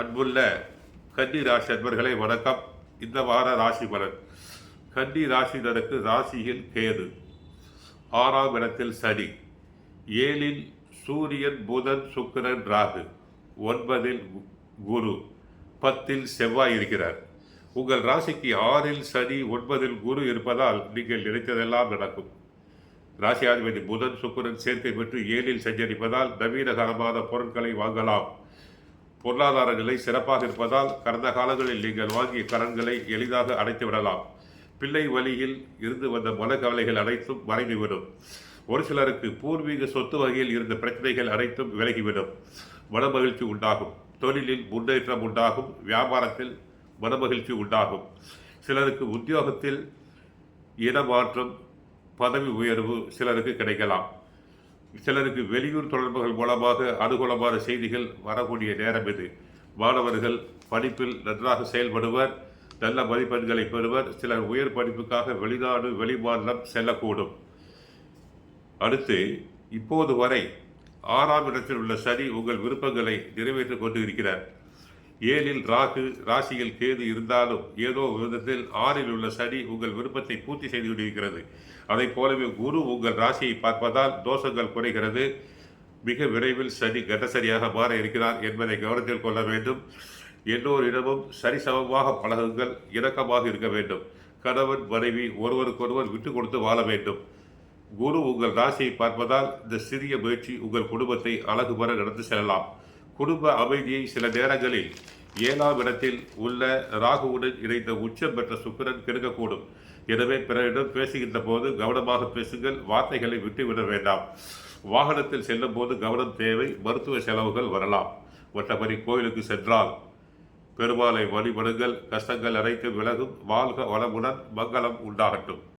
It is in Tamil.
அன்புள்ள கன்னி ராசி அன்பர்களே வணக்கம். இந்த வார ராசி பலன். கன்னி ராசினருக்கு ராசியில் கேது, 6ஆம் இடத்தில் சனி, 7இல் சூரியன், புதன், சுக்கிரன், ராகு, 9இல் குரு, 10இல் செவ்வாய் இருக்கிறார். உங்கள் ராசிக்கு 6இல் சனி, 9இல் குரு இருப்பதால் நீங்கள் நினைத்ததெல்லாம் நடக்கும். ராசியாதிபதி புதன், சுக்கிரன் சேர்க்கை பெற்று 7இல் சஞ்சரிப்பதால் நவீனகரமான பொருட்களை வாங்கலாம். பொருளாதார நிலை சிறப்பாக இருப்பதால் கடந்த காலங்களில் நீங்கள் வாங்கிய கடன்களை எளிதாக அடைத்து விடலாம். பிள்ளை வழியில் இருந்து வந்த மனக்கவலைகள் அனைத்தும் மறைந்துவிடும். ஒரு சிலருக்கு பூர்வீக சொத்து வகையில் இருந்த பிரச்சனைகள் அனைத்தும் விலகிவிடும். மனமகிழ்ச்சி உண்டாகும். தொழிலில் முன்னேற்றம் உண்டாகும். வியாபாரத்தில் மனமகிழ்ச்சி உண்டாகும். சிலருக்கு உத்தியோகத்தில் இடமாற்றம், பதவி உயர்வு சிலருக்கு கிடைக்கலாம். சிலருக்கு வெளியூர் தொடர்புகள் மூலமாக அனுகூலமான செய்திகள் வரக்கூடிய நேரம் இது. மாணவர்கள் படிப்பில் நன்றாக செயல்படுவர். நல்ல மதிப்பெண்களை பெறுவர். சிலர் உயர் படிப்புக்காக வெளிநாடு, வெளிமாநிலம் செல்லக்கூடும். அடுத்து, இப்போது வரை 6ஆம் இடத்தில் உள்ள சனி உங்கள் விருப்பங்களை நிறைவேற்றிக் கொண்டு இருக்கிறார். 7இல் ராகு, ராசியில் கேது இருந்தாலும் ஏதோ விதத்தில் 6இல் உள்ள சனி உங்கள் விருப்பத்தை பூர்த்தி செய்து கொண்டிருக்கிறது. அதை போலவே குரு உங்கள் ராசியை பார்ப்பதால் தோஷங்கள் குறைகிறது. மிக விரைவில் சனி கனசரியாக மாற இருக்கிறார் என்பதை கவனத்தில் கொள்ள வேண்டும். எல்லோரிடமும் சரிசமமாக பழகுங்கள். இணக்கமாக இருக்க வேண்டும். கணவன், மனைவி ஒருவருக்கொருவர் விட்டு கொடுத்து வாழ வேண்டும். குரு உங்கள் ராசியை பார்ப்பதால் இந்த சிறிய முயற்சி உங்கள் குடும்பத்தை அழகுபெற நடந்து செல்லலாம். குடும்ப அமைதியை சில நேரங்களில் 7ஆம் இடத்தில் உள்ள ராகுவுடன் இணைந்த உச்சம் பெற்ற சுக்கிரன் கெடுக்கக்கூடும். எனவே பிறரிடம் பேசுகின்ற போது கவனமாக பேசுங்கள். வார்த்தைகளை விட்டுவிட வேண்டாம். வாகனத்தில் செல்லும் போது கவனம் தேவை. மருத்துவ செலவுகள் வரலாம். மற்றபடி கோயிலுக்கு சென்றால் பெருமாளை வழிபடுங்கள். கஷ்டங்கள் அனைத்தும் விலகும். வாழ்க வளமுடன். மங்களம் உண்டாகட்டும்.